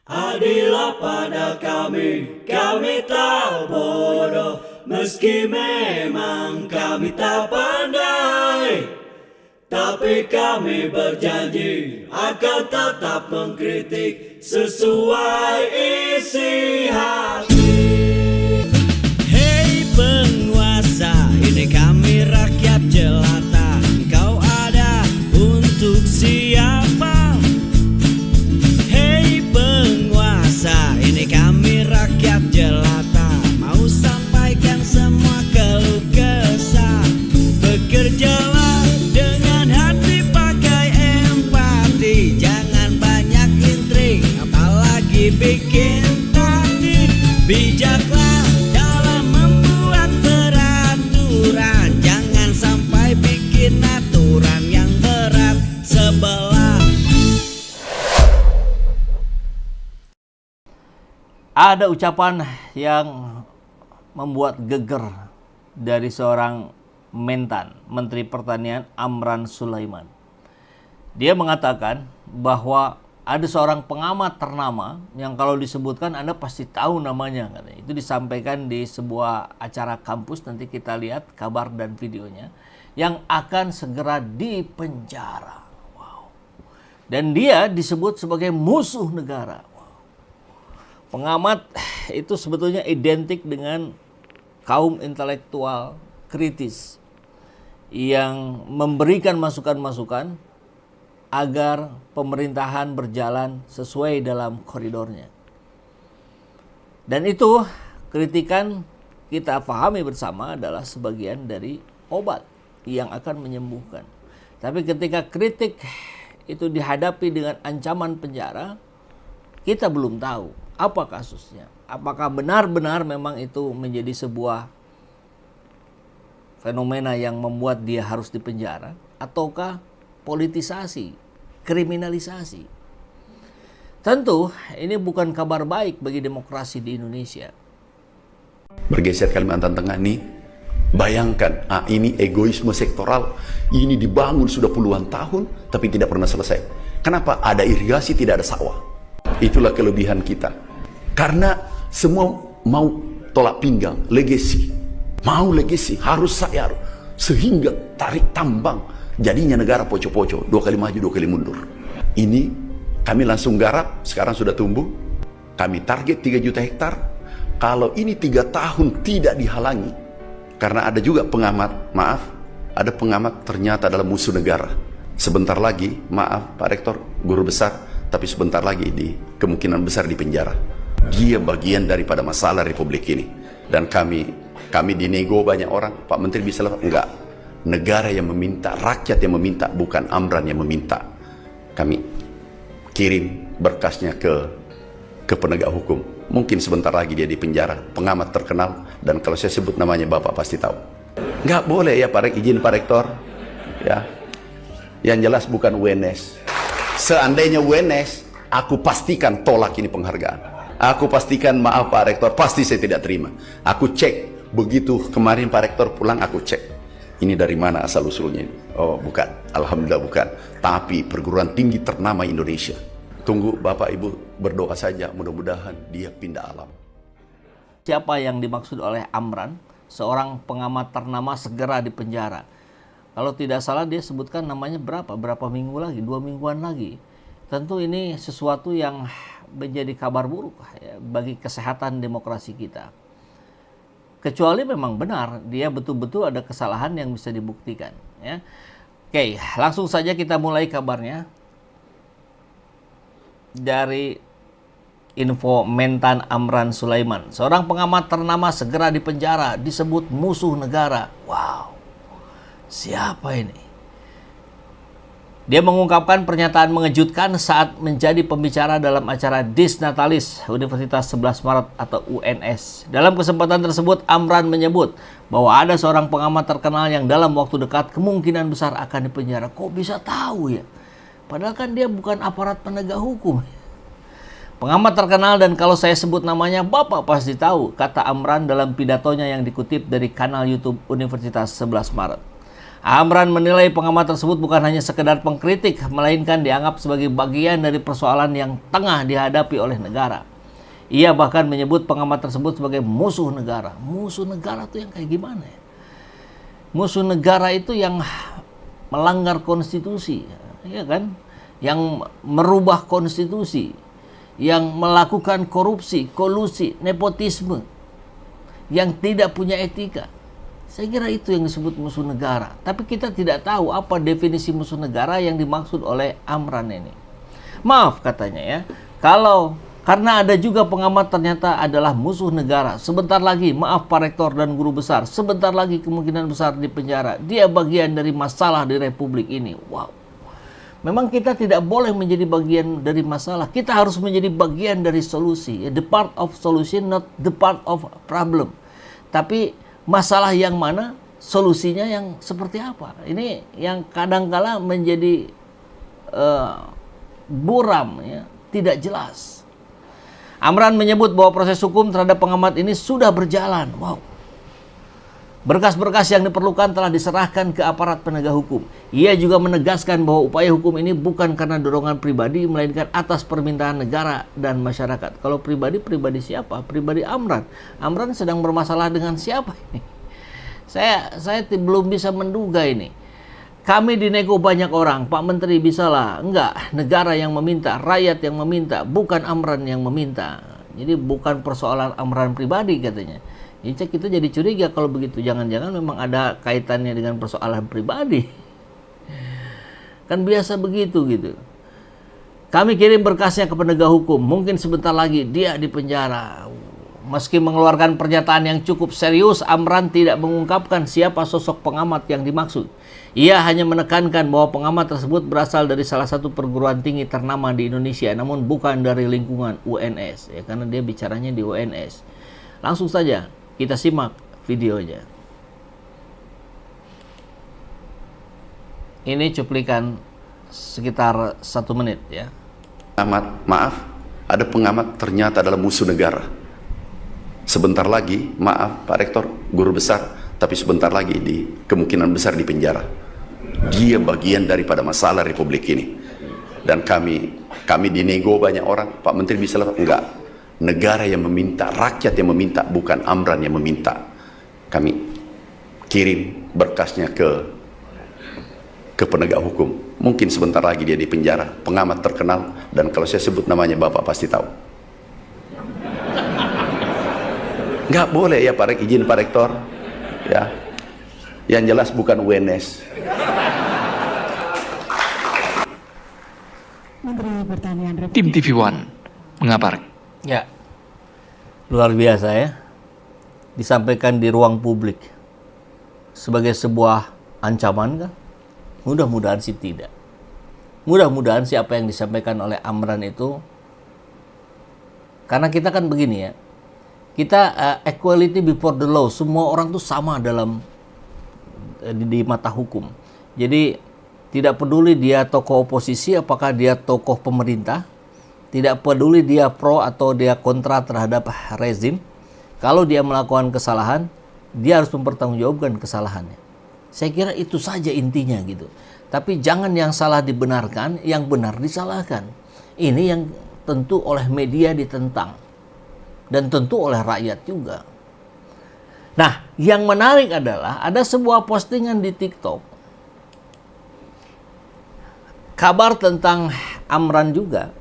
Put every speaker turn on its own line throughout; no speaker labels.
Adillah pada kami tak bodoh, meski memang kami tak pandai. Tapi kami berjanji akan tetap mengkritik sesuai isi hati.
Hei penguasa, ini kami rakyat jelata. Engkau ada untuk siapa? Hei penguasa, ini kami rakyat jelata. Mau sampaikan semua keluh kesah. Bekerjalah dengan hati, pakai empati. Jangan banyak intrik, apalagi bikin taktik. Bijaklah dalam membuat peraturan. Jangan sampai bikin aturan yang berat sebelah.
Ada ucapan yang membuat geger dari seorang mentan, Menteri Pertanian Amran Sulaiman. Dia mengatakan bahwa ada seorang pengamat ternama yang kalau disebutkan Anda pasti tahu namanya. Itu disampaikan di sebuah acara kampus, nanti kita lihat kabar dan videonya, yang akan segera dipenjara. Wow. Dan dia disebut sebagai musuh negara. Pengamat itu sebetulnya identik dengan kaum intelektual kritis yang memberikan masukan-masukan agar pemerintahan berjalan sesuai dalam koridornya. Dan itu kritikan kita pahami bersama adalah sebagian dari obat yang akan menyembuhkan. Tapi ketika kritik itu dihadapi dengan ancaman penjara, kita belum tahu apa kasusnya. Apakah benar-benar memang itu menjadi sebuah fenomena yang membuat dia harus dipenjara, ataukah politisasi, kriminalisasi. Tentu ini bukan kabar baik bagi demokrasi di Indonesia.
Bergeser Kalimantan Tengah nih, bayangkan, ini egoisme sektoral, ini dibangun sudah puluhan tahun tapi tidak pernah selesai. Kenapa? Ada irigasi, tidak ada sawah. Itulah kelebihan kita. Karena semua mau tolak pinggang, legasi. Mau legasi, harus saya. Sehingga tarik tambang. Jadinya negara poco-poco, 2 kali maju, 2 kali mundur. Ini kami langsung garap, sekarang sudah tumbuh. Kami target 3 juta hektar. Kalau ini 3 tahun tidak dihalangi, karena ada juga pengamat, ada pengamat ternyata adalah musuh negara. Sebentar lagi, maaf Pak Rektor, guru besar, tapi sebentar lagi kemungkinan besar di penjara. Dia bagian daripada masalah Republik ini. Dan kami dinego banyak orang, Pak Menteri bisa lepas? Enggak. Negara yang meminta, rakyat yang meminta, bukan Amran yang meminta. Kami kirim berkasnya ke penegak hukum. Mungkin sebentar lagi dia di penjara. Pengamat terkenal, dan kalau saya sebut namanya Bapak pasti tahu. Enggak boleh ya Pak izin Pak Rektor. Ya. Yang jelas bukan UNS. Seandainya UNS, aku pastikan tolak ini penghargaan. Aku pastikan, maaf Pak Rektor, pasti saya tidak terima. Aku cek, begitu kemarin Pak Rektor pulang, aku cek. Ini dari mana asal usulnya ini? Oh bukan, alhamdulillah bukan. Tapi perguruan tinggi ternama Indonesia. Tunggu Bapak Ibu berdoa saja, mudah-mudahan dia pindah alam.
Siapa yang dimaksud oleh Amran? Seorang pengamat ternama segera dipenjara. Kalau tidak salah dia sebutkan namanya berapa minggu lagi, 2 mingguan lagi. Tentu ini sesuatu yang menjadi kabar buruk ya, bagi kesehatan demokrasi kita. Kecuali memang benar dia betul-betul ada kesalahan yang bisa dibuktikan. Ya. Oke, langsung saja kita mulai kabarnya dari info mentan Amran Sulaiman. Seorang pengamat ternama segera dipenjara, disebut musuh negara. Wow. Siapa ini? Dia mengungkapkan pernyataan mengejutkan saat menjadi pembicara dalam acara Disnatalis Universitas 11 Maret atau UNS. Dalam kesempatan tersebut, Amran menyebut bahwa ada seorang pengamat terkenal yang dalam waktu dekat kemungkinan besar akan dipenjara. Kok bisa tahu ya? Padahal kan dia bukan aparat penegak hukum. Pengamat terkenal dan kalau saya sebut namanya Bapak pasti tahu, kata Amran dalam pidatonya yang dikutip dari kanal YouTube Universitas 11 Maret. Amran menilai pengamat tersebut bukan hanya sekedar pengkritik, melainkan dianggap sebagai bagian dari persoalan yang tengah dihadapi oleh negara. Ia bahkan menyebut pengamat tersebut sebagai musuh negara. Musuh negara itu yang kayak gimana ya? Musuh negara itu yang melanggar konstitusi, ya kan? Yang merubah konstitusi, yang melakukan korupsi, kolusi, nepotisme, yang tidak punya etika. Saya kira itu yang disebut musuh negara. Tapi kita tidak tahu apa definisi musuh negara yang dimaksud oleh Amran ini. Maaf katanya ya, kalau karena ada juga pengamat ternyata adalah musuh negara. Sebentar lagi, maaf Pak Rektor dan Guru Besar, sebentar lagi kemungkinan besar di penjara. Dia bagian dari masalah di Republik ini. Wow. Memang kita tidak boleh menjadi bagian dari masalah. Kita harus menjadi bagian dari solusi. The part of solution, not the part of problem. Tapi masalah yang mana, solusinya yang seperti apa? Ini yang kadangkala menjadi buram, ya, tidak jelas. Amran menyebut bahwa proses hukum terhadap pengamat ini sudah berjalan. Wow. Berkas-berkas yang diperlukan telah diserahkan ke aparat penegak hukum. Ia juga menegaskan bahwa upaya hukum ini bukan karena dorongan pribadi, melainkan atas permintaan negara dan masyarakat. Kalau pribadi siapa? Pribadi Amran. Amran sedang bermasalah dengan siapa ini? Saya belum bisa menduga ini. Kami dinego banyak orang, Pak Menteri bisalah. Enggak, negara yang meminta, rakyat yang meminta, bukan Amran yang meminta. Jadi bukan persoalan Amran pribadi katanya. Jadi kita jadi curiga kalau begitu. Jangan-jangan memang ada kaitannya dengan persoalan pribadi. Kan biasa begitu gitu. Kami kirim berkasnya ke penegak hukum. Mungkin sebentar lagi dia di penjara. Meski mengeluarkan pernyataan yang cukup serius, Amran tidak mengungkapkan siapa sosok pengamat yang dimaksud. Ia hanya menekankan bahwa pengamat tersebut berasal dari salah satu perguruan tinggi ternama di Indonesia, namun bukan dari lingkungan UNS, ya, karena dia bicaranya di UNS. Langsung saja kita simak videonya. Ini cuplikan sekitar 1 menit ya.
Maaf, ada pengamat ternyata adalah musuh negara. Sebentar lagi, maaf Pak Rektor, Guru Besar, tapi sebentar lagi kemungkinan besar di penjara. Dia bagian daripada masalah Republik ini. Dan kami dinego banyak orang, Pak Menteri bisa lewat, enggak. Negara yang meminta, rakyat yang meminta, bukan Amran yang meminta. Kami kirim berkasnya ke penegak hukum. Mungkin sebentar lagi dia di penjara. Pengamat terkenal, dan kalau saya sebut namanya Bapak pasti tahu. Nggak boleh ya Pak izin Pak Rektor. Ya. Yang jelas bukan UNS.
Menteri Pertanian Republik.
Tim TV One mengabarkan.
Ya, luar biasa ya. Disampaikan di ruang publik sebagai sebuah ancaman kan? Mudah-mudahan sih tidak. Mudah-mudahan sih apa yang disampaikan oleh Amran itu, karena kita kan begini ya, kita equality before the law, semua orang tuh sama dalam di mata hukum. Jadi tidak peduli dia tokoh oposisi, apakah dia tokoh pemerintah, tidak peduli dia pro atau dia kontra terhadap rezim, kalau dia melakukan kesalahan, dia harus mempertanggungjawabkan kesalahannya. Saya kira itu saja intinya gitu. Tapi jangan yang salah dibenarkan, yang benar disalahkan. Ini yang tentu oleh media ditentang. Dan tentu oleh rakyat juga. Nah, yang menarik adalah ada sebuah postingan di TikTok. Kabar tentang Amran juga.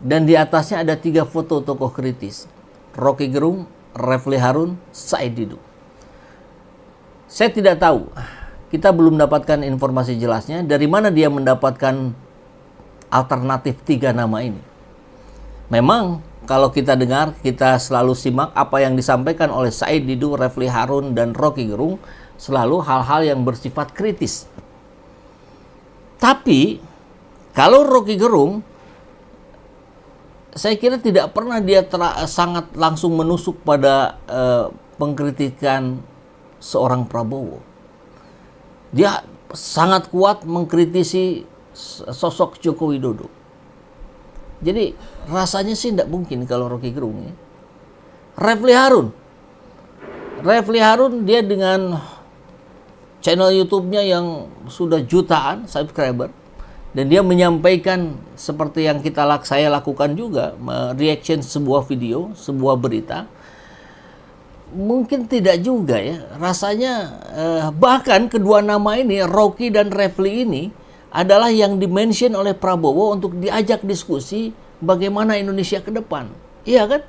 Dan di atasnya ada 3 foto tokoh kritis. Rocky Gerung, Refli Harun, Said Didu. Saya tidak tahu, kita belum mendapatkan informasi jelasnya dari mana dia mendapatkan alternatif 3 nama ini. Memang kalau kita dengar, kita selalu simak apa yang disampaikan oleh Said Didu, Refli Harun, dan Rocky Gerung, selalu hal-hal yang bersifat kritis. Tapi kalau Rocky Gerung, saya kira tidak pernah dia sangat langsung menusuk pada pengkritikan seorang Prabowo. Dia sangat kuat mengkritisi sosok Joko Widodo. Jadi rasanya sih tidak mungkin kalau Rocky Gerung ya. Refli Harun dia dengan channel YouTube-nya yang sudah jutaan subscriber, dan dia menyampaikan seperti yang saya lakukan juga, reaction sebuah video, sebuah berita. Mungkin tidak juga ya, rasanya bahkan kedua nama ini, Rocky dan Refli ini adalah yang dimention oleh Prabowo untuk diajak diskusi bagaimana Indonesia ke depan. Iya kan?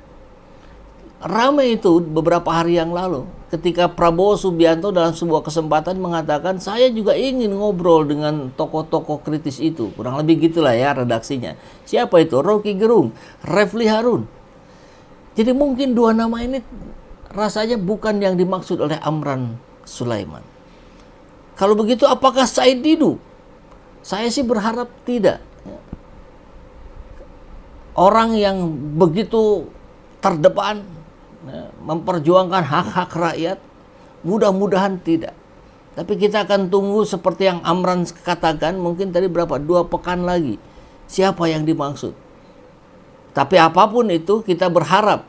Ramai itu beberapa hari yang lalu ketika Prabowo Subianto dalam sebuah kesempatan mengatakan, saya juga ingin ngobrol dengan tokoh-tokoh kritis itu. Kurang lebih gitulah ya redaksinya. Siapa itu? Rocky Gerung, Refli Harun. Jadi mungkin dua nama ini rasanya bukan yang dimaksud oleh Amran Sulaiman. Kalau begitu apakah Said Didu? Saya sih berharap tidak. Orang yang begitu terdepan memperjuangkan hak-hak rakyat, mudah-mudahan tidak. Tapi kita akan tunggu seperti yang Amran katakan, mungkin tadi 2 pekan lagi, siapa yang dimaksud. Tapi apapun itu, kita berharap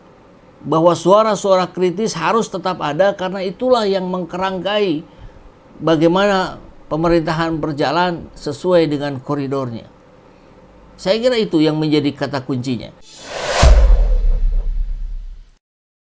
bahwa suara-suara kritis harus tetap ada, karena itulah yang mengkerangkai bagaimana pemerintahan berjalan sesuai dengan koridornya. Saya kira itu yang menjadi kata kuncinya.